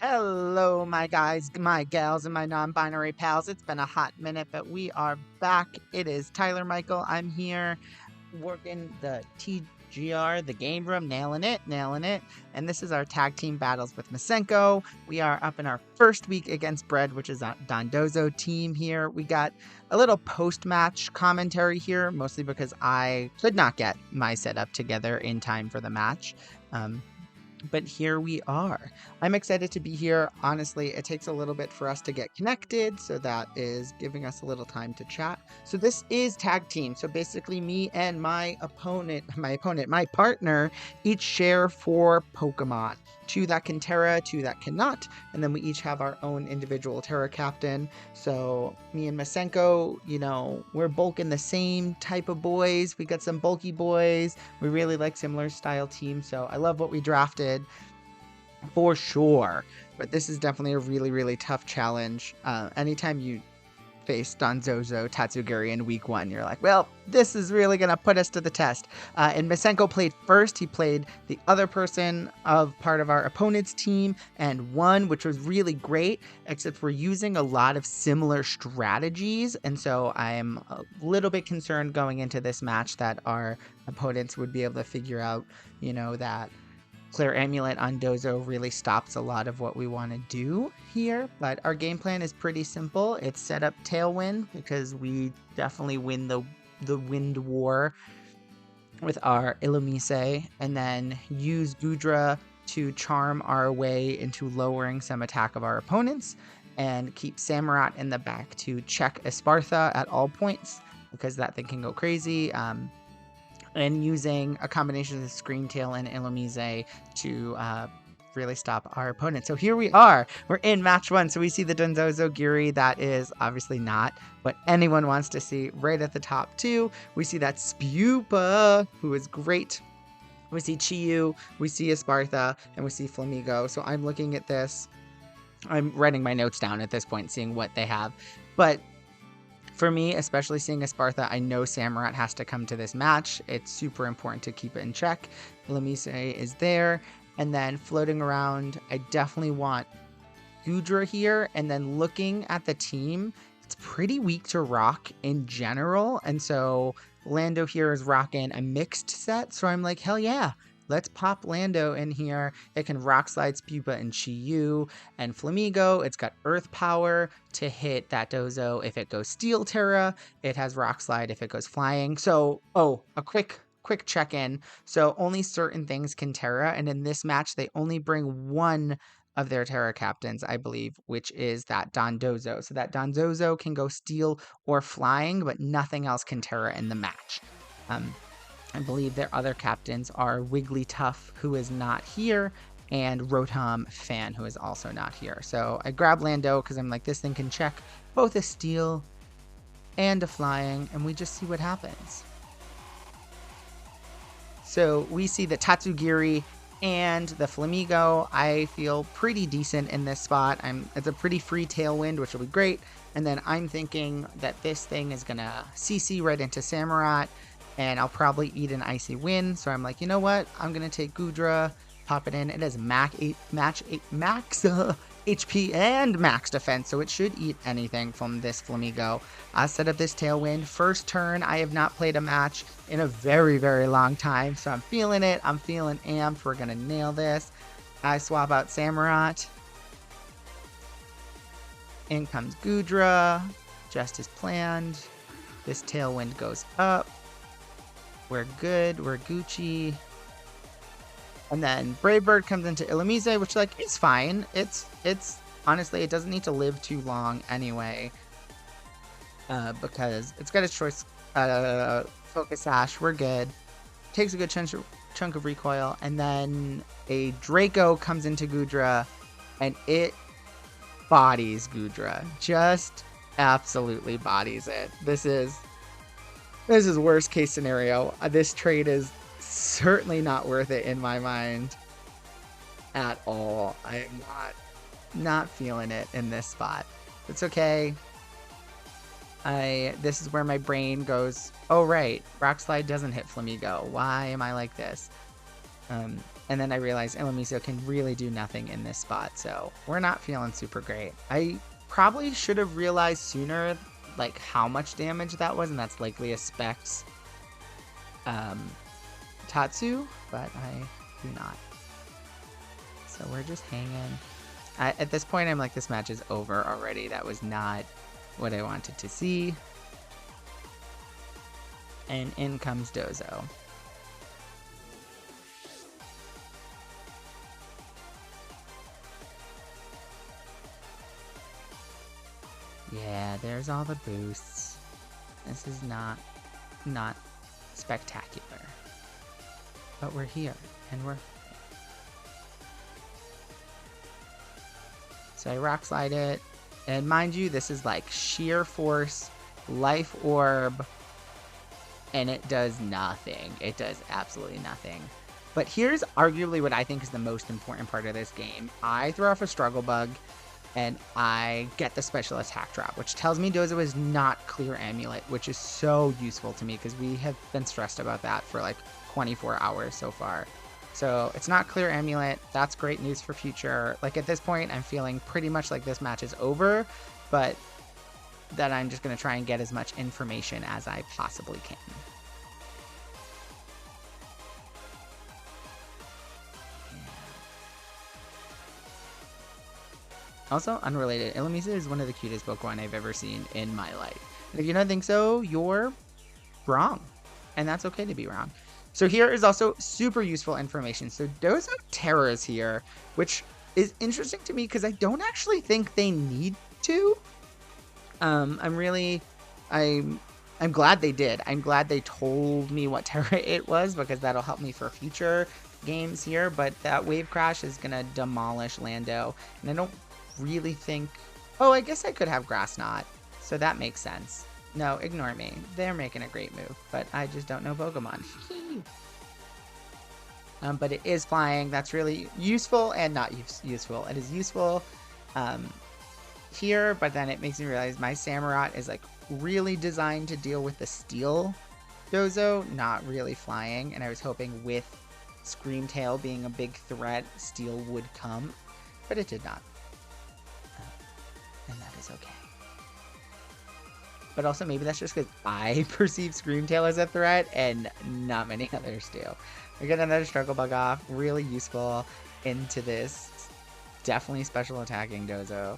Hello, my guys, my gals, and my non-binary pals. It's been a hot minute, but we are back. It is Tyler Michael. I'm here working the TGR, the game room, nailing it. And this is our tag team battles with Masenko. We are up in our first week against Bread, which is a Dondozo team here. We got a little post-match commentary here, mostly because I could not get my setup together in time for the match. But here we are. I'm excited to be here. Honestly, it takes a little bit for us to get connected, so that is giving us a little time to chat. So this is tag team. So basically me and my partner, each share 4 Pokemon. 2 that can Terra, 2 that cannot, and then we each have our own individual Terra captain. So me and Masenko, we're bulking the same type of boys. We got some bulky boys. We really like similar style teams, so I love what we drafted for sure. But this is definitely a really, really tough challenge. Anytime you face Dondozo Tatsugiri in week 1, you're like, well, this is really gonna put us to the test. And Masenko played first. He played the other person of part of our opponent's team and won, which was really great, except we're using a lot of similar strategies. And so I'm a little bit concerned going into this match that our opponents would be able to figure out, that Clear Amulet on Dozo really stops a lot of what we want to do here, but our game plan is pretty simple. It's set up Tailwind because we definitely win the Wind War with our Illumise, and then use Goodra to charm our way into lowering some attack of our opponents, and keep Samurott in the back to check Espartha at all points because that thing can go crazy. And using a combination of Scream Tail and Illumise to really stop our opponent. So here we are. We're in match 1. So we see the Dondozo Girly. That is obviously not what anyone wants to see. Right at the top, too, we see that Spewpa, who is great. We see Chiyu, we see Espartha, and we see Flamigo. So I'm looking at this. I'm writing my notes down at this point, seeing what they have. But for me, especially seeing Espartha, I know Samurott has to come to this match. It's super important to keep it in check. Illumise is there. And then floating around, I definitely want Goodra here. And then looking at the team, it's pretty weak to rock in general. And so Lando here is rocking a mixed set. So I'm like, hell yeah. Let's pop Lando in here. It can Rock Slide Spewpa and Chiyu and Flamigo. It's got Earth Power to hit that Dozo if it goes Steel Terra. It has Rock Slide if it goes Flying. So, a quick check-in. So only certain things can Terra, and in this match, they only bring one of their Terra captains, I believe, which is that Dondozo. So that Dondozo can go Steel or Flying, but nothing else can Terra in the match. I believe their other captains are Wigglytuff, who is not here, and Rotom Fan, who is also not here. So I grab Lando because I'm like, this thing can check both a Steel and a Flying, and we just see what happens. So we see the Tatsugiri and the Flamigo. I feel pretty decent in this spot. It's a pretty free Tailwind, which will be great. And then I'm thinking that this thing is going to CC right into Samurott, and I'll probably eat an Icy Wind. So I'm like, you know what? I'm going to take Goodra, pop it in. It has max HP and max defense, so it should eat anything from this Flamigo. I set up this Tailwind. First turn, I have not played a match in a very, very long time, so I'm feeling it. I'm feeling amped. We're going to nail this. I swap out Samurott. In comes Goodra, just as planned. This Tailwind goes up. We're good. We're Gucci. And then Brave Bird comes into Illumise, which, is fine. It's honestly, it doesn't need to live too long anyway. Because it's got a choice. Focus Sash. We're good. Takes a good chunk of recoil. And then a Draco comes into Goodra, and it bodies Goodra. Just absolutely bodies it. This is worst case scenario. This trade is certainly not worth it in my mind at all. I am not feeling it in this spot. It's okay. This is where my brain goes, oh right, Rock Slide doesn't hit Flamigo. Why am I like this? And then I realized Illumiso can really do nothing in this spot, so we're not feeling super great. I probably should have realized sooner, like, how much damage that was, and that's likely a Specs Tatsu, but I do not. So we're just hanging. At this point, I'm like, this match is over already. That was not what I wanted to see. And in comes Dozo. Yeah, there's all the boosts. This is not spectacular. But we're here, and we're... So I rock slide it. And mind you, this is like sheer force, life orb, and it does nothing. It does absolutely nothing. But here's arguably what I think is the most important part of this game. I throw off a struggle bug, and I get the special attack drop, which tells me Dozo is not clear amulet, which is so useful to me because we have been stressed about that for like 24 hours so far. So it's not clear amulet. That's great news for future. Like at this point, I'm feeling pretty much like this match is over, but that I'm just going to try and get as much information as I possibly can. Also, unrelated, Illumise is one of the cutest Pokemon I've ever seen in my life. And if you don't think so, you're wrong. And that's okay to be wrong. So here is also super useful information. So Dozo Terra is here, which is interesting to me because I don't actually think they need to. I'm glad they did. I'm glad they told me what Terra it was because that'll help me for future games here. But that Wave Crash is going to demolish Lando. And I don't really think... Oh, I guess I could have Grass Knot. So that makes sense. No, ignore me. They're making a great move, but I just don't know Pokemon. But it is flying. That's really useful and not useful. It is useful here, but then it makes me realize my Samurott is like really designed to deal with the Steel Dozo, not really flying. And I was hoping with Screamtail being a big threat, Steel would come, but it did not. And that is okay. But also maybe that's just because I perceive Screamtail as a threat and not many others do. We get another Struggle Bug off. Really useful into this. Definitely special attacking Dozo.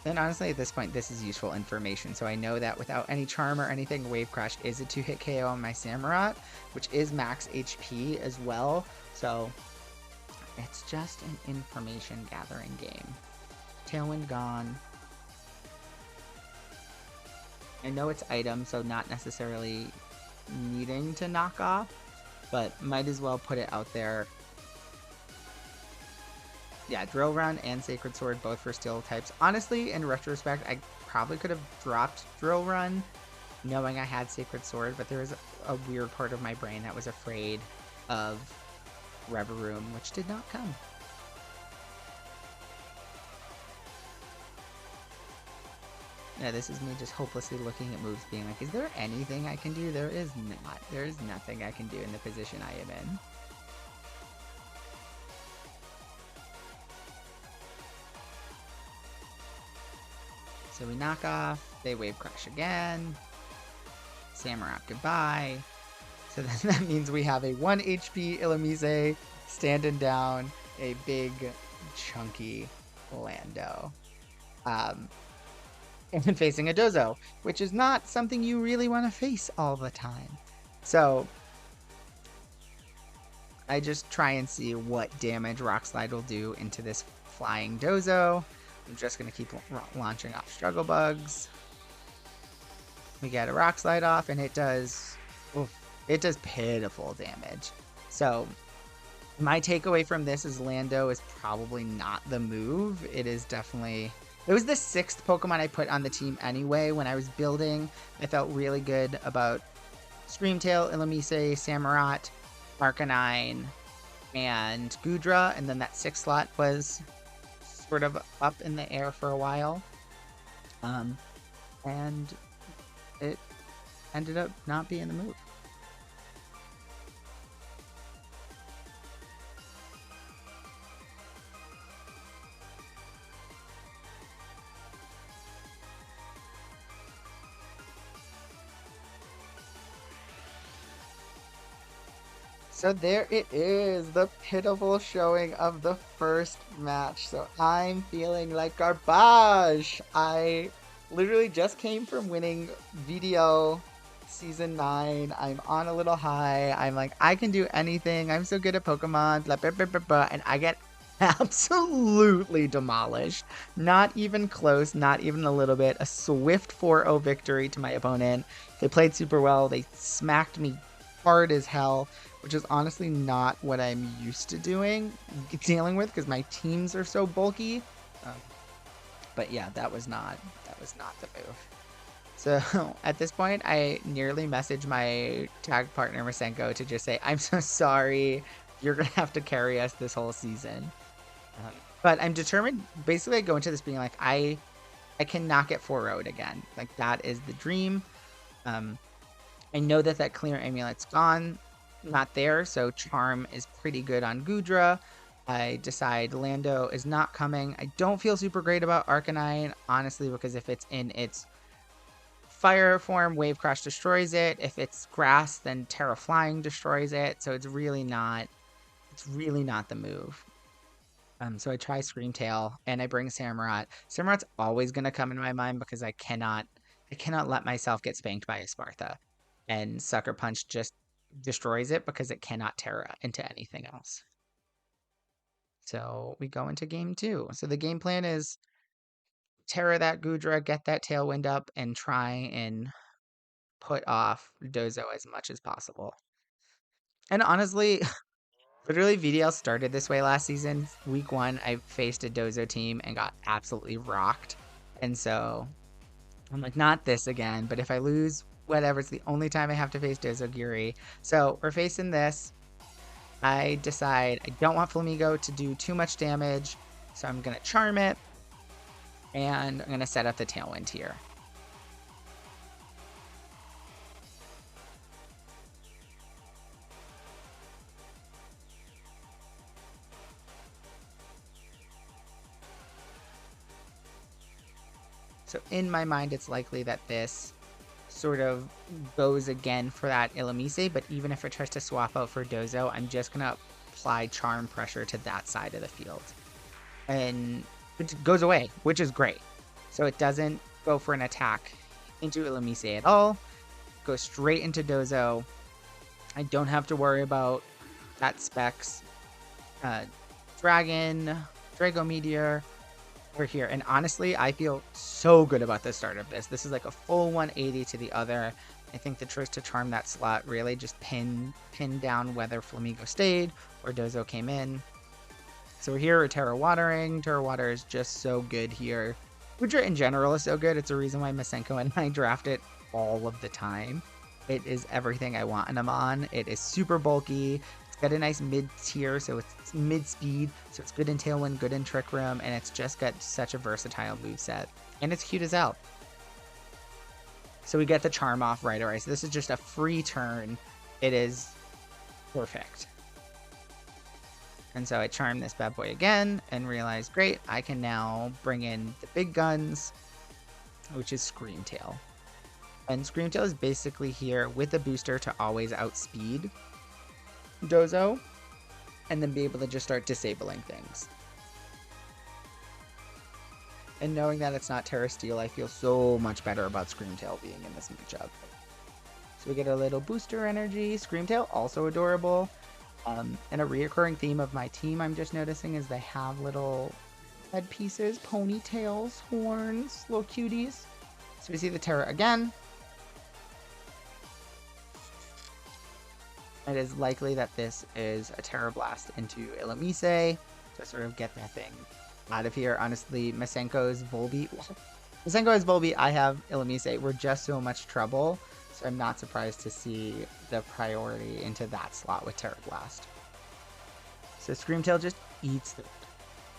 Then honestly at this point this is useful information. So I know that without any charm or anything, Wave Crash is a 2-hit KO on my Samurott, which is max HP as well. So it's just an information gathering game. Tailwind gone. I know it's item, so not necessarily needing to knock off, but might as well put it out there. Yeah, Drill Run and Sacred Sword, both for Steel types. Honestly, in retrospect, I probably could have dropped Drill Run knowing I had Sacred Sword, but there was a weird part of my brain that was afraid of Reverum, which did not come. Yeah, this is me just hopelessly looking at moves being like, is there anything I can do? There is not. There is nothing I can do in the position I am in. So we knock off, they Wave Crash again. Samurott goodbye. So then that means we have a 1 HP Illumise standing down a big chunky Lando. And facing a Dozo, which is not something you really want to face all the time. So I just try and see what damage Rock Slide will do into this flying Dozo. I'm just going to keep launching off Struggle Bugs. We get a Rock Slide off, and it does pitiful damage. So my takeaway from this is Lando is probably not the move. It is definitely... It was the 6th Pokemon I put on the team anyway. When I was building, I felt really good about Screamtail, Illumise, Samurott, Arcanine, and Goodra. And then that 6th slot was sort of up in the air for a while. And it ended up not being the move. So there it is, the pitiful showing of the first match. So I'm feeling like garbage. I literally just came from winning VDO Season 9. I'm on a little high. I'm like, I can do anything. I'm so good at Pokemon. Blah, blah, blah, blah, blah. And I get absolutely demolished. Not even close, not even a little bit. A swift 4-0 victory to my opponent. They played super well. They smacked me hard as hell, which is honestly not what I'm used to dealing with, because my teams are so bulky. But yeah, that was not the move. So at this point, I nearly messaged my tag partner Masenko to just say, I'm so sorry, you're gonna have to carry us this whole season. But I'm determined. Basically, I go into this being like, I cannot get 4-0'd again. Like, that is the dream. I know that clear amulet's gone, not there, so Charm is pretty good on Goodra. I decide Lando is not coming. I don't feel super great about Arcanine, honestly, because if it's in its fire form, Wave Crash destroys it. If it's grass, then Terra Flying destroys it. So it's really not the move. So I try Screamtail and I bring Samurott. Samurott's always gonna come in my mind because I cannot let myself get spanked by a Spartha. And Sucker Punch just destroys it because it cannot Terra into anything else. So we go into game 2. So the game plan is Terra that Goodra, get that Tailwind up, and try and put off Dozo as much as possible. And honestly, literally VDL started this way last season. Week 1, I faced a Dozo team and got absolutely rocked. And so I'm like, not this again, but if I lose, whatever, it's the only time I have to face Dozogiri. So we're facing this. I decide I don't want Flamigo to do too much damage, so I'm going to Charm it, and I'm going to set up the Tailwind here. So in my mind, it's likely that this sort of goes again for that Illumise, but even if it tries to swap out for Dozo, I'm just going to apply Charm pressure to that side of the field. And it goes away, which is great. So it doesn't go for an attack into Illumise at all. It goes straight into Dozo. I don't have to worry about that Specs, Dragon, Drago Meteor, we're here. And honestly, I feel so good about the start of this. This is like a full 180 to the other. I think the choice to charm that slot really just pinned down whether Flamigo stayed or Dozo came in. So we're here with Terra Watering. Terra Water is just so good here. Goodra in general is so good. It's a reason why Masenko and I draft it all of the time. It is everything I want in a Mon. It is super bulky. Got a nice mid-tier, so it's mid-speed, so it's good in Tailwind, good in Trick Room, and it's just got such a versatile moveset. And it's cute as hell. So we get the Charm off right away. So this is just a free turn. It is perfect. And so I charm this bad boy again and realize, great, I can now bring in the big guns, which is Screamtail. And Screamtail is basically here with a booster to always outspeed Dozo, and then be able to just start disabling things. And knowing that it's not Terra Steel, I feel so much better about Screamtail being in this matchup. So we get a little booster energy. Screamtail, also adorable. And a reoccurring theme of my team I'm just noticing is they have little headpieces, ponytails, horns, little cuties. So we see the Terra again. It is likely that this is a Terra Blast into Illumise to sort of get that thing out of here. Honestly, Masenko's Volbeat. Masenko has Volbeat, I have Illumise. We're just so much trouble, so I'm not surprised to see the priority into that slot with Terra Blast. So Screamtail just eats it.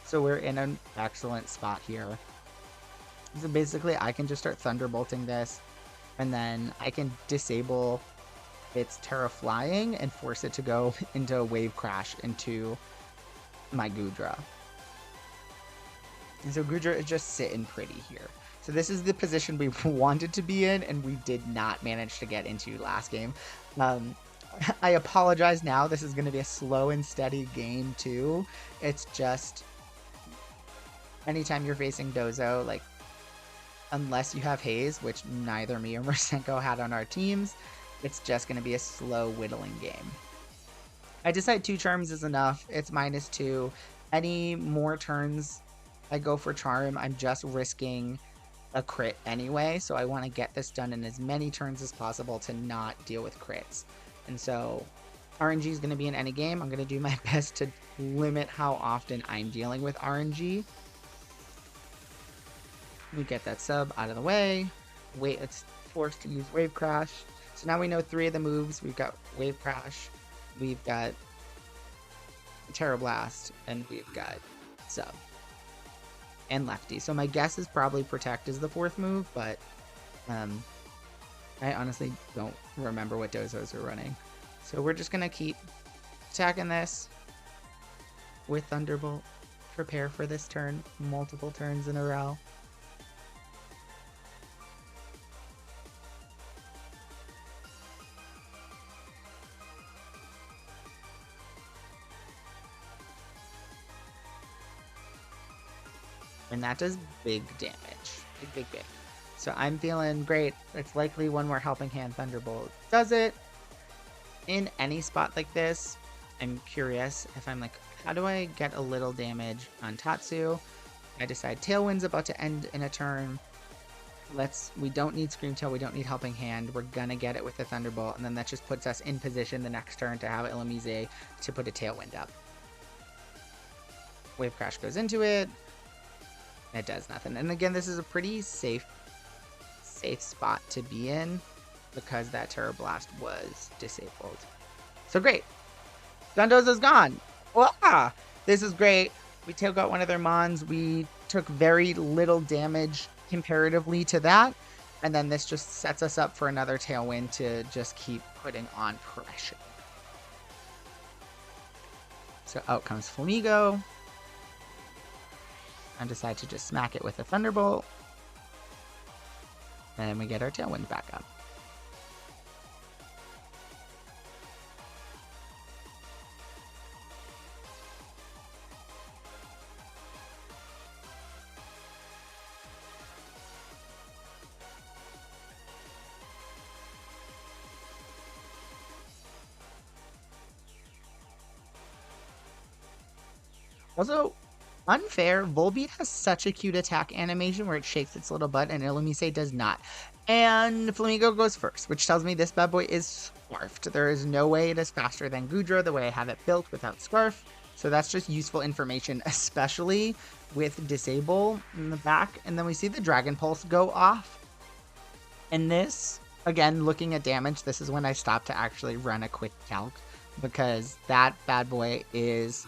So we're in an excellent spot here. So basically, I can just start Thunderbolting this, and then I can disable its Terra Flying and force it to go into a Wave Crash into my Goodra. And so Goodra is just sitting pretty here. So this is the position we wanted to be in, and we did not manage to get into last game. I apologize now. This is going to be a slow and steady game too. It's just anytime you're facing Dozo, like, unless you have Haze, which neither me or Masenko had on our teams, it's just going to be a slow whittling game. I decide 2 charms is enough. It's -2. Any more turns I go for charm, I'm just risking a crit anyway, so I want to get this done in as many turns as possible to not deal with crits. And so RNG is going to be in any game. I'm going to do my best to limit how often I'm dealing with RNG. We get that sub out of the way. Wait, it's forced to use Wave Crash. So now we know 3 of the moves. We've got Wave Crash, we've got Terra Blast, and we've got sub. And Lefty. So my guess is probably Protect is the 4th move, but I honestly don't remember what Dozos are running. So we're just going to keep attacking this with Thunderbolt. Prepare for this turn multiple turns in a row. And that does big damage. Big. So I'm feeling great. It's likely one more Helping Hand Thunderbolt does it. In any spot like this, I'm curious if I'm like, how do I get a little damage on Tatsu? I decide Tailwind's about to end in a turn. We don't need Scream Tail, we don't need Helping Hand. We're gonna get it with the Thunderbolt, and then that just puts us in position the next turn to have Illumise to put a Tailwind up. Wave Crash goes into it. It does nothing. And again, this is a pretty safe spot to be in because that Terra Blast was disabled. So great. Gundozo's gone. Wow. This is great. We took out one of their Mons. We took very little damage comparatively to that. And then this just sets us up for another Tailwind to just keep putting on pressure. So out comes Flamigo. And decide to just smack it with a Thunderbolt. And we get our Tailwind back up. Also, unfair, Volbeat has such a cute attack animation where it shakes its little butt and Illumise does not. And Flamigo goes first, which tells me this bad boy is Scarfed. There is no way it is faster than Goodra the way I have it built without Scarf. So that's just useful information, especially with Disable in the back. And then we see the Dragon Pulse go off. And this, again, looking at damage, this is when I stop to actually run a quick calc, because that bad boy is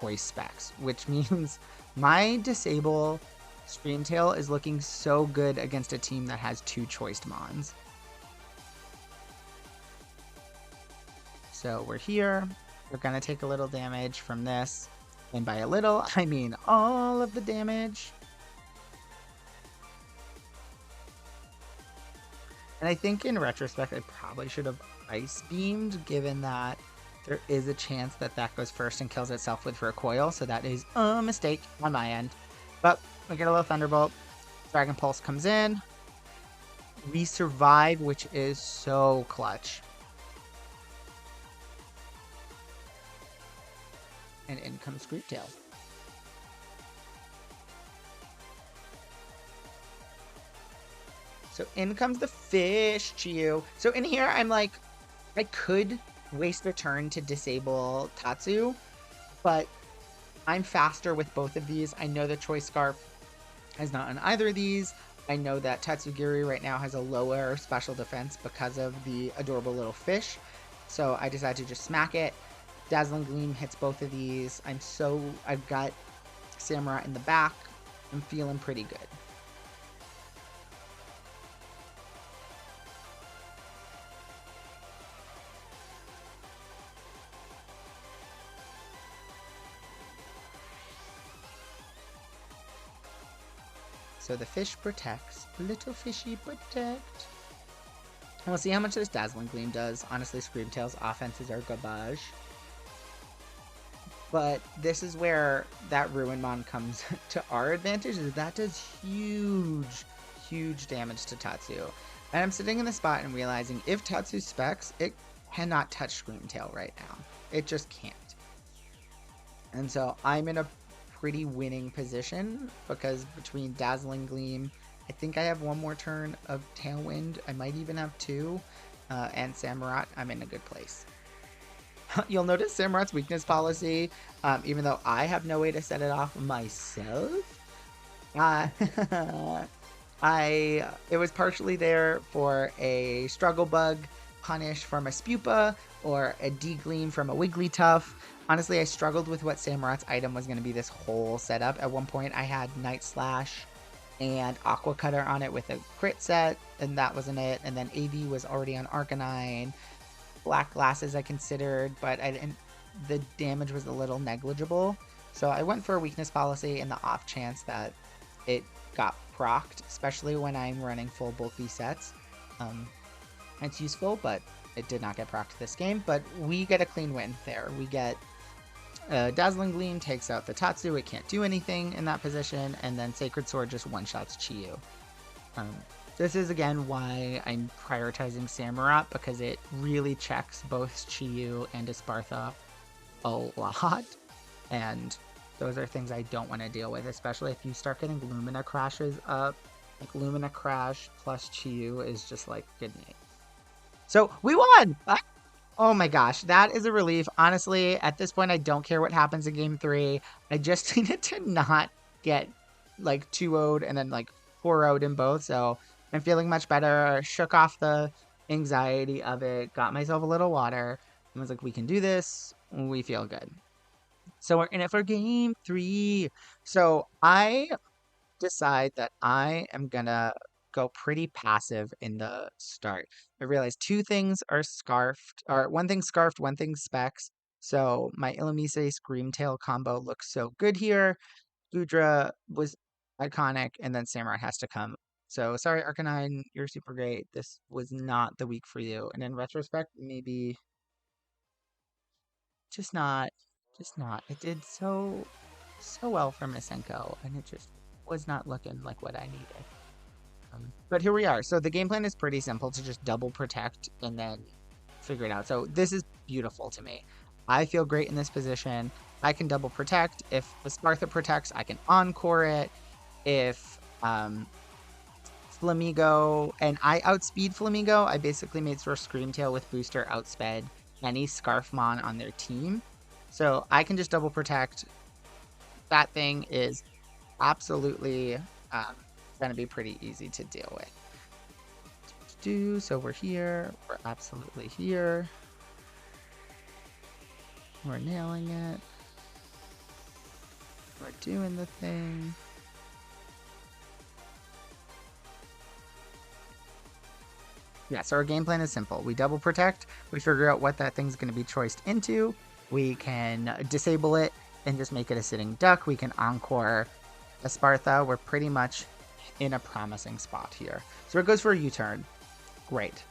Choice Specs, which means my Disable Screamtail is looking so good against a team that has 2 choiced Mons. So we're here. We're going to take a little damage from this. And by a little, I mean all of the damage. And I think in retrospect, I probably should have Ice Beamed, given that there is a chance that that goes first and kills itself with Recoil. So that is a mistake on my end. But we get a little Thunderbolt. Dragon Pulse comes in. We survive, which is so clutch. And in comes Screamtail. So in comes the Fish Chew. So in here, I'm like, I could waste a turn to disable Tatsu, but I'm faster with both of these. I know the Choice Scarf is not on either of these. I know that Tatsugiri right now has a lower special defense because of the adorable little fish. So I decided to just smack it. Dazzling Gleam hits both of these. I've got Samurai in the back. I'm feeling pretty good. So the fish protects. Little fishy protect. We'll see how much this Dazzling Gleam does. Honestly, Screamtail's offenses are garbage. But this is where that Ruinmon comes to our advantage, is that does huge, huge damage to Tatsu. And I'm sitting in the spot and realizing if Tatsu specs, it cannot touch Screamtail right now. It just can't. And so I'm in a pretty winning position because between Dazzling Gleam, I think I have one more turn of Tailwind. I might even have two. And Samurott, I'm in a good place. You'll notice Samurott's weakness policy, even though I have no way to set it off myself. It was partially there for a Struggle Bug punish from a Spewpa or a D-Gleam from a Wigglytuff. Honestly, I struggled with what Samurott's item was going to be this whole setup. At one point, I had Night Slash and Aqua Cutter on it with a crit set, and that wasn't it. And then AV was already on Arcanine. Black Glasses I considered, but the damage was a little negligible. So I went for a weakness policy in the off chance that it got procced, especially when I'm running full bulky sets. It's useful, but it did not get procced this game. But we get a clean win there. We get Dazzling Gleam takes out the Tatsu. It can't do anything in that position. And then Sacred Sword just one-shots Chiyu. This is, again, why I'm prioritizing Samurott, because it really checks both Chiyu and Espartha a lot. And those are things I don't want to deal with, especially if you start getting Lumina crashes up. Like, Lumina Crash plus Chiyu is just like, good night. So, we won! Oh my gosh, that is a relief. Honestly, at this point, I don't care what happens in Game 3. I just needed to not get, like, 2-0'd and then, like, 4-0'd in both, so I'm feeling much better. Shook off the anxiety of it, got myself a little water, and was like, we can do this. We feel good. So we're in it for Game 3. So I decide that I am gonna go pretty passive in the start. I realized two things are scarfed, or one thing scarfed, one thing specs. So my Illumise Screamtail combo looks so good here. Gudra was iconic, and then Samurott has to come. So sorry, Arcanine, you're super great. This was not the week for you. And in retrospect, maybe just not. It did so well for Masenko, and it just was not looking like what I needed. But here we are. So the game plan is pretty simple, to just double protect and then figure it out. So this is beautiful to me. I feel great in this position. I can double protect. If Espartha protects, I can encore it. If Flamigo, and I outspeed Flamigo, I basically made sure Screamtail with booster outsped any Scarfmon on their team. So I can just double protect. That thing is absolutely going to be pretty easy to deal with. So we're here. We're absolutely here. We're nailing it. We're doing the thing. Yeah, so our game plan is simple. We double protect. We figure out what that thing's going to be choiced into. We can disable it and just make it a sitting duck. We can encore Espartha. We're pretty much in a promising spot here. So it goes for a U-turn. Great.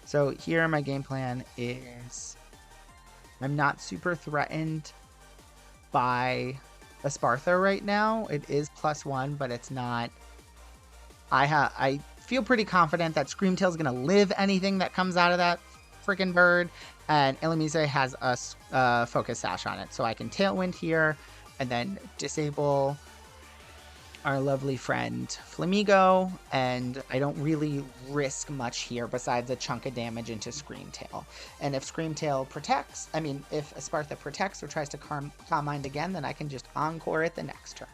So here my game plan is I'm not super threatened by Espartha right now. It is +1, but it's not. I feel pretty confident that Screamtail's gonna live anything that comes out of that freaking bird, and Illumise has a Focus Sash on it, so I can Tailwind here and then disable our lovely friend Flamigo, and I don't really risk much here besides a chunk of damage into Screamtail. And if Screamtail protects, if Espartha protects or tries to Calm Mind again, then I can just encore it the next turn.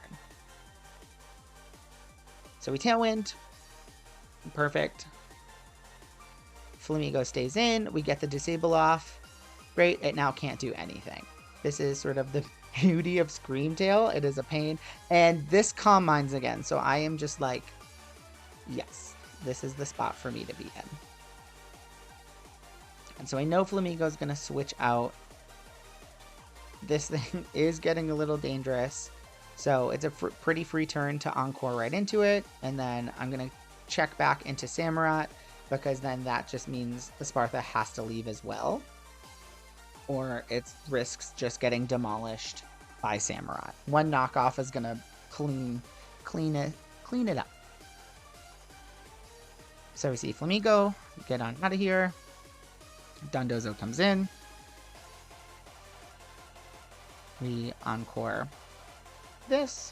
So we Tailwind. Perfect. Flamigo stays in. We get the disable off. Great, it now can't do anything. This is sort of the beauty of Screamtail. It is a pain. And this Calm Minds again. So I am just like, yes, this is the spot for me to be in. And so I know Flamigo's going to switch out. This thing is getting a little dangerous. So it's a pretty free turn to encore right into it. And then I'm going to check back into Samurott. because then that just means the Sparta has to leave as well, or it risks just getting demolished by Samurai. One knockoff is gonna clean it up. So we see Flamingo get on out of here. Dondozo comes in. We encore this.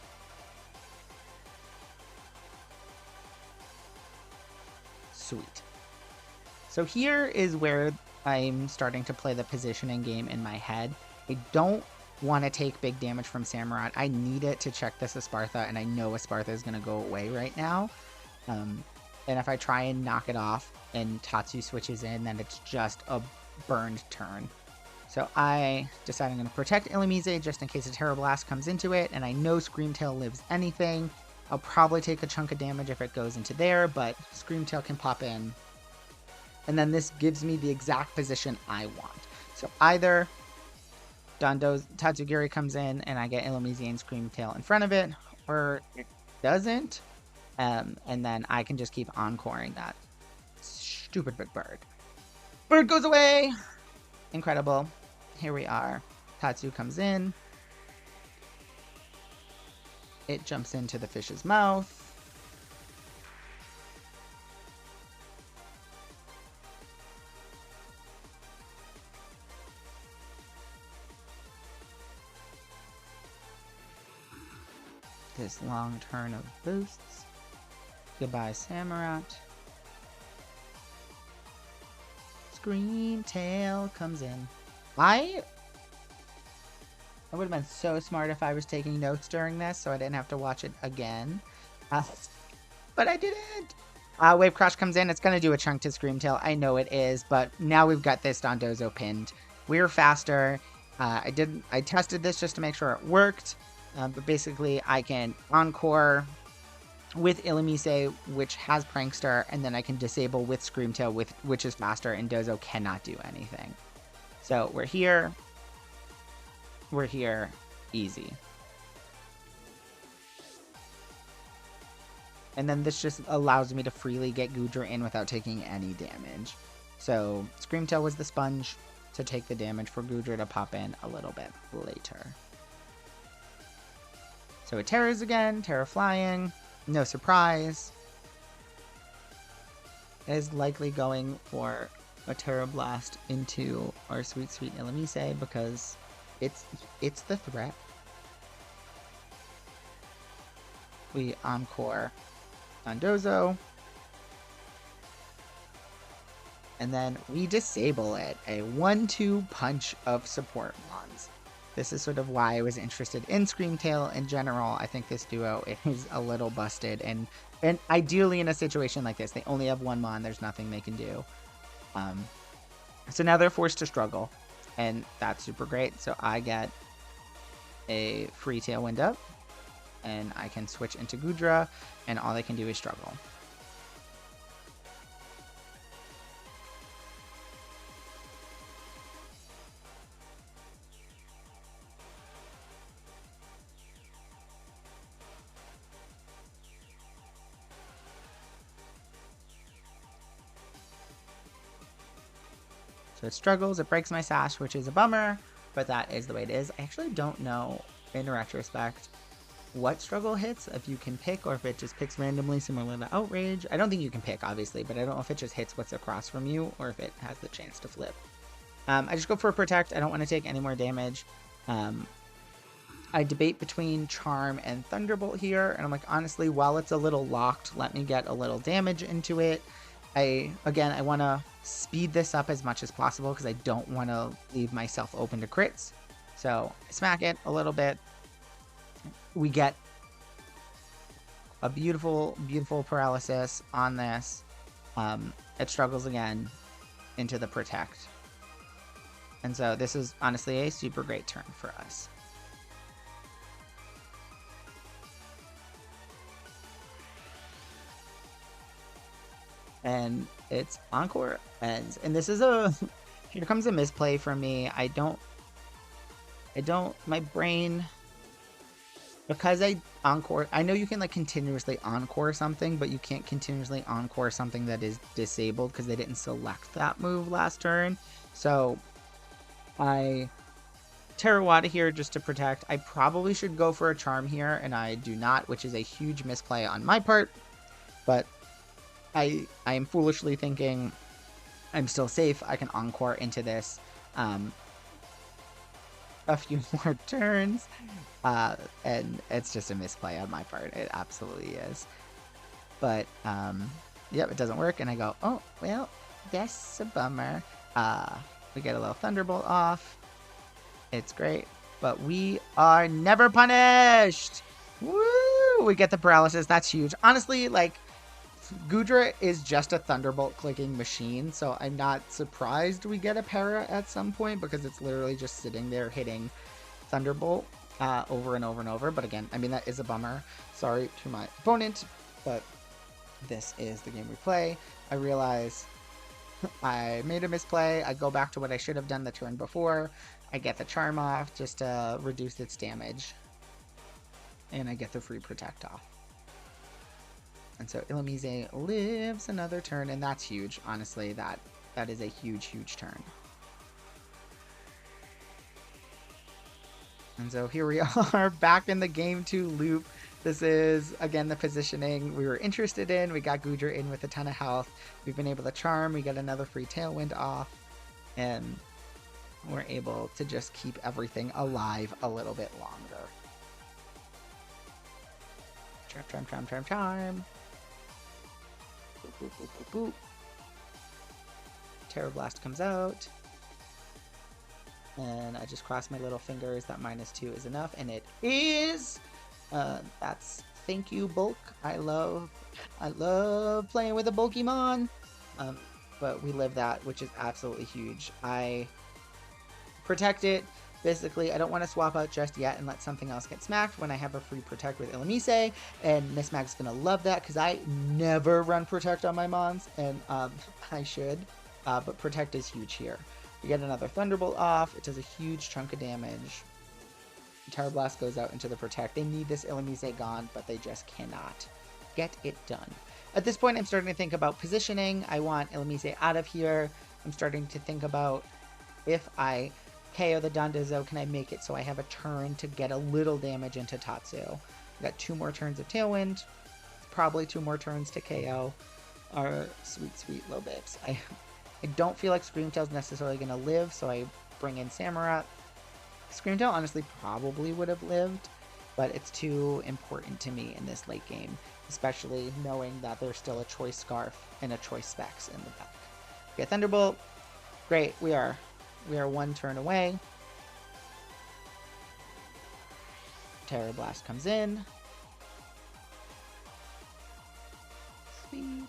Sweet. So here is where I'm starting to play the positioning game in my head. I don't want to take big damage from Samurott. I need it to check this Espartha, and I know Espartha is going to go away right now. And if I try and knock it off and Tatsu switches in, then it's just a burned turn. So I decide I'm going to protect Illumise just in case a Terra Blast comes into it, and I know Screamtail lives anything. I'll probably take a chunk of damage if it goes into there, but Screamtail can pop in. And then this gives me the exact position I want. So either Tatsugiri comes in and I get Illumise and Screamtail in front of it, or it doesn't. And then I can just keep encoring that stupid big bird. Bird goes away! Incredible. Here we are. Tatsu comes in. It jumps into the fish's mouth. This long turn of boosts. Goodbye, Samurott. Screamtail comes in. I would have been so smart if I was taking notes during this, so I didn't have to watch it again. But I didn't. Wave Crash comes in. It's going to do a chunk to Screamtail. I know it is, but now we've got this Dondozo pinned. We're faster. I tested this just to make sure it worked. But basically, I can encore with Illumise, which has Prankster, and then I can disable with Screamtail, which is faster, and Dozo cannot do anything. So we're here. We're here. Easy. And then this just allows me to freely get Goodra in without taking any damage. So Screamtail was the sponge to take the damage for Goodra to pop in a little bit later. So it Terras again, Terra flying, no surprise. It is likely going for a Terra Blast into our sweet Illumise because it's the threat. We encore Dondozo. And then we disable it, a 1-2 punch of support mons. This is sort of why I was interested in Screamtail in general. I think this duo is a little busted, and ideally in a situation like this, they only have one mon, there's nothing they can do. So now they're forced to struggle, and that's super great. So I get a free Tailwind up, and I can switch into Goodra, and all they can do is struggle. So it struggles, it breaks my sash, which is a bummer, but that is the way it is. I actually don't know, in retrospect, what struggle hits, if you can pick, or if it just picks randomly similar to Outrage. I don't think you can pick, obviously, but I don't know if it just hits what's across from you, or if it has the chance to flip. I just go for a Protect. I don't want to take any more damage. I debate between Charm and Thunderbolt here, and I'm like, honestly, while it's a little locked, let me get a little damage into it. I want to speed this up as much as possible because I don't want to leave myself open to crits. So I smack it a little bit. We get a beautiful, beautiful paralysis on this. It struggles again into the Protect. And so this is honestly a super great turn for us. And it's Encore ends. And this is here comes a misplay from me. My brain because I encore, I know you can like continuously encore something, but you can't continuously encore something that is disabled because they didn't select that move last turn. So I Tarawada here just to protect. I probably should go for a charm here, and I do not, which is a huge misplay on my part. But I am foolishly thinking I'm still safe. I can encore into this a few more turns. And it's just a misplay on my part. It absolutely is. But, yep, it doesn't work. And I go, oh, well, that's a bummer. We get a little Thunderbolt off. It's great. But we are never punished! Woo! We get the paralysis. That's huge. Honestly, like, Goodra is just a Thunderbolt clicking machine, so I'm not surprised we get a para at some point because it's literally just sitting there hitting Thunderbolt over and over and over. But again, I mean, that is a bummer. Sorry to my opponent, but this is the game we play. I realize I made a misplay. I go back to what I should have done the turn before. I get the charm off just to reduce its damage. And I get the free protect off. And so Illumise lives another turn, and that's huge. Honestly, that is a huge, huge turn. And so here we are back in the game 2 loop. This is, again, the positioning we were interested in. We got Goodra in with a ton of health. We've been able to charm. We got another free Tailwind off. And we're able to just keep everything alive a little bit longer. Charm, charm, charm, charm, charm. Boop, boop, boop, boop, boop. Terror Blast comes out. And I just cross my little fingers that -2 is enough. And it is! That's thank you, Bulk. I love playing with a Bulkymon. But we live that, which is absolutely huge. I protect it. Basically, I don't want to swap out just yet and let something else get smacked when I have a free protect with Illumise, and Miss Mag's gonna love that because I never run protect on my mons, and I should, but protect is huge here. We get another Thunderbolt off. It does a huge chunk of damage. Terror Blast goes out into the protect. They need this Illumise gone, but they just cannot get it done. At this point, I'm starting to think about positioning. I want Illumise out of here. I'm starting to think about if I KO the Dondozo, can I make it so I have a turn to get a little damage into Tatsu? I got 2 more turns of Tailwind, probably 2 more turns to KO our sweet, sweet little babes. I don't feel like Screamtail's necessarily going to live, so I bring in Samurott. Screamtail honestly probably would have lived, but it's too important to me in this late game, especially knowing that there's still a Choice Scarf and a Choice Specs in the back. Okay, Thunderbolt. Great, we are 1 turn away. Terror Blast comes in. Sweet.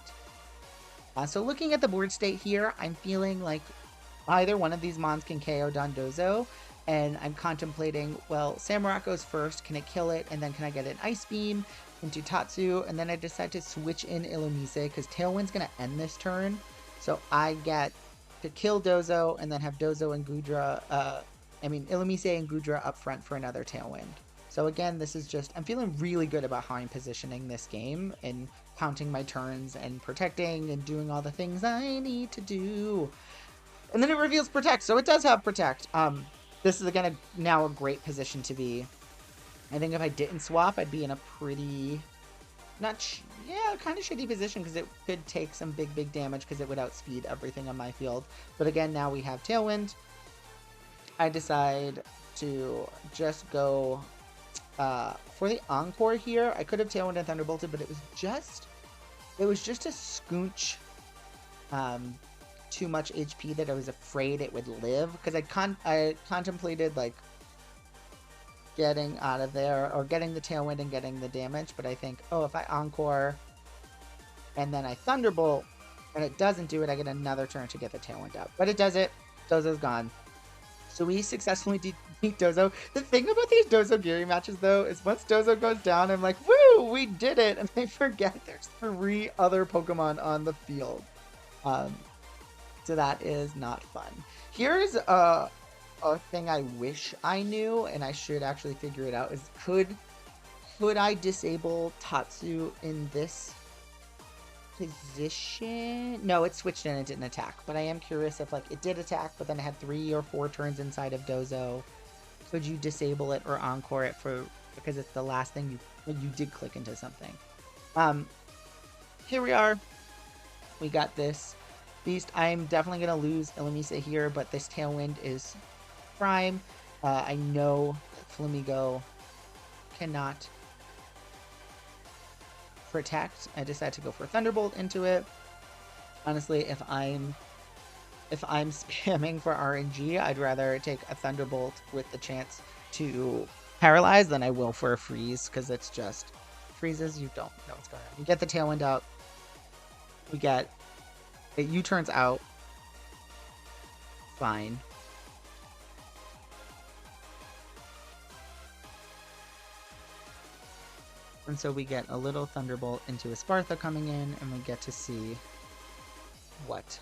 So looking at the board state here, I'm feeling like either one of these mons can KO Dondozo, and I'm contemplating, well, Samurott goes first, can it kill it, and then can I get an Ice Beam into Tatsu, and then I decide to switch in Illumise, because Tailwind's going to end this turn, so I get to kill Dozo, and then have Dozo and Goodra, Illumise and Goodra up front for another Tailwind. So again, this is just, I'm feeling really good about how I'm positioning this game, and counting my turns, and protecting, and doing all the things I need to do. And then it reveals Protect, so it does have Protect. This is, again, now a great position to be. I think if I didn't swap, I'd be in a pretty, kind of shitty position, because it could take some big, big damage, because it would outspeed everything on my field. But again, now we have Tailwind. I decide to just go for the Encore here. I could have Tailwind and Thunderbolted, but it was just a skoonch too much HP that I was afraid it would live, because I contemplated like getting out of there or getting the Tailwind and getting the damage, but I think, oh, if I Encore and then I Thunderbolt and it doesn't do it, I get another turn to get the Tailwind up. But it does it. Dozo's gone. So we successfully beat Dozo. The thing about these Dozo-Giri matches, though, is once Dozo goes down, I'm like, woo, we did it! And I forget there's 3 other Pokemon on the field. So that is not fun. Here's a thing I wish I knew, and I should actually figure it out, is could Could I disable Tatsu in this position? No, it switched and it didn't attack. But I am curious if like it did attack, but then it had 3 or 4 turns inside of Dozo. Could you disable it or encore it for because it's the last thing you did click into something? Here we are. We got this beast. I'm definitely gonna lose Illumise here, but this Tailwind is prime. I know Flamigo cannot protect. I decided to go for Thunderbolt into it. Honestly, if I'm spamming for RNG, I'd rather take a Thunderbolt with the chance to paralyze than I will for a freeze, because it's just freezes, you don't know what's going on. You get the Tailwind out, we get it U-turns out, fine. And so we get a little Thunderbolt into a Spartha coming in, and we get to see what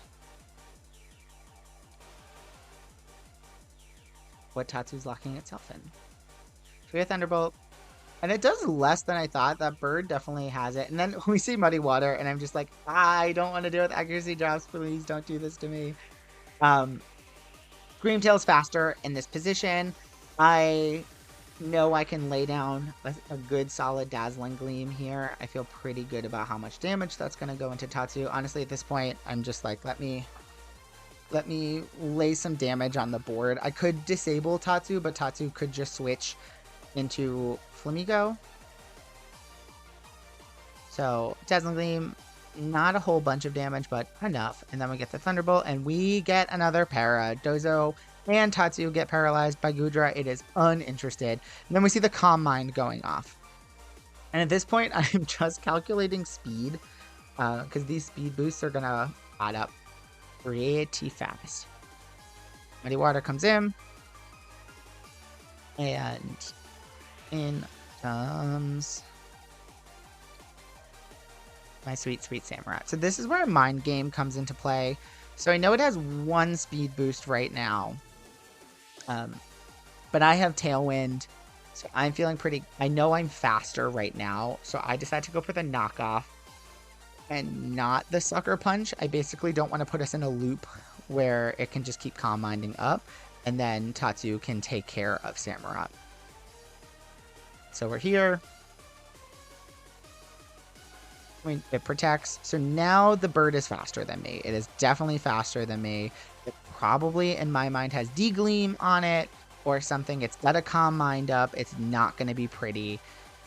Tatsu's locking itself in. So we have Thunderbolt, and it does less than I thought. That bird definitely has it. And then we see Muddy Water, and I'm just like, I don't want to deal with accuracy drops. Please don't do this to me. Screamtail's faster in this position. I know I can lay down a good solid Dazzling Gleam here. I feel pretty good about how much damage that's going to go into Tatsu. Honestly, at this point, I'm just like, let me lay some damage on the board. I could disable Tatsu, but Tatsu could just switch into Flamigo. So Dazzling Gleam, not a whole bunch of damage, but enough. And then we get the Thunderbolt, and we get another para. Dozo and Tatsu get paralyzed by Gudra. It is uninterested. And then we see the Calm Mind going off. And at this point, I'm just calculating speed, because these speed boosts are going to add up pretty fast. Muddy Water comes in, and in comes my sweet Samurott. So this is where a Mind Game comes into play. So I know it has 1 speed boost right now, but I have Tailwind, so I'm feeling pretty... I know I'm faster right now, so I decided to go for the knockoff and not the Sucker Punch. I basically don't want to put us in a loop where it can just keep Calm Minding up, and then Tatsu can take care of Samurott. So we're here. I mean, it protects. So now the bird is faster than me. It is definitely faster than me. It probably, in my mind, has D-Gleam on it or something. It's got a Calm Mind up. It's not going to be pretty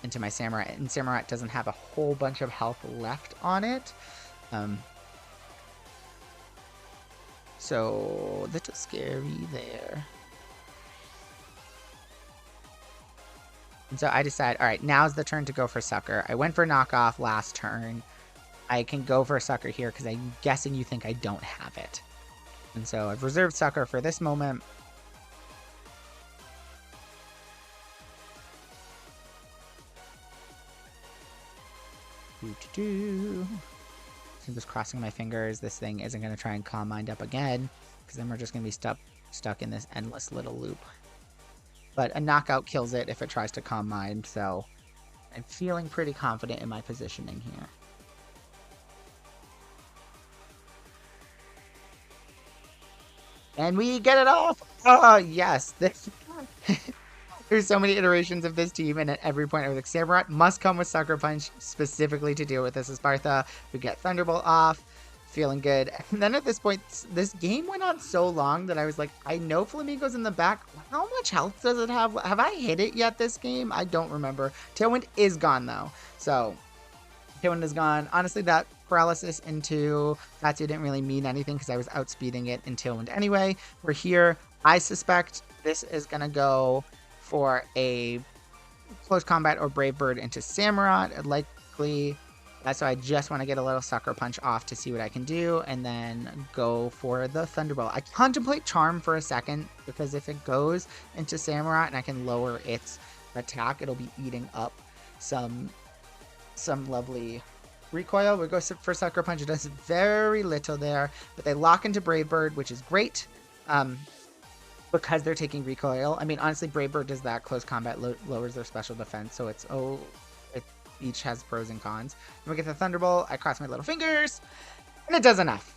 into my Samurott. And Samurott doesn't have a whole bunch of health left on it. So, little scary there. And so I decide, all right, now's the turn to go for Sucker. I went for knockoff last turn. I can go for Sucker here because I'm guessing you think I don't have it. And so I've reserved Sucker for this moment. I'm just crossing my fingers. This thing isn't going to try and Calm Mind up again, because then we're just going to be stuck in this endless little loop. But a knockout kills it if it tries to Calm Mind, so I'm feeling pretty confident in my positioning here. And we get it off! Oh, yes! There's so many iterations of this team, and at every point I was like, Samurott must come with Sucker Punch specifically to deal with this Spartha. We get Thunderbolt off. Feeling good. And then at this point, this game went on so long that I was like, I know Flamigo's in the back. How much health does it have? Have I hit it yet this game? I don't remember. Tailwind is gone, though. So, Tailwind is gone. Honestly, that paralysis into Tatsu didn't really mean anything because I was outspeeding it in Tailwind anyway. We're here. I suspect this is going to go for a close combat or Brave Bird into Samurott. Likely... So I just want to get a little Sucker Punch off to see what I can do, and then go for the Thunderbolt. I contemplate Charm for a second, because if it goes into Samurott and I can lower its attack, it'll be eating up some lovely recoil. We go for Sucker Punch. It does very little there, but they lock into Brave Bird, which is great. because they're taking recoil. I mean, honestly, Brave Bird does that. Close combat lowers their special defense, so it each has pros and cons. Then we get the Thunderbolt. I cross my little fingers, and it does enough.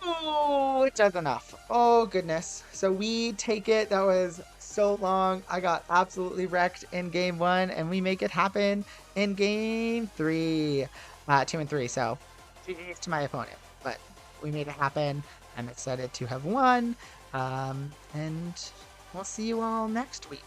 Oh, it does enough. Oh, goodness. So we take it. That was so long. I got absolutely wrecked in game 1, and we make it happen in game 3. 2 and 3, so GG's to my opponent. But we made it happen. I'm excited to have won. And we'll see you all next week.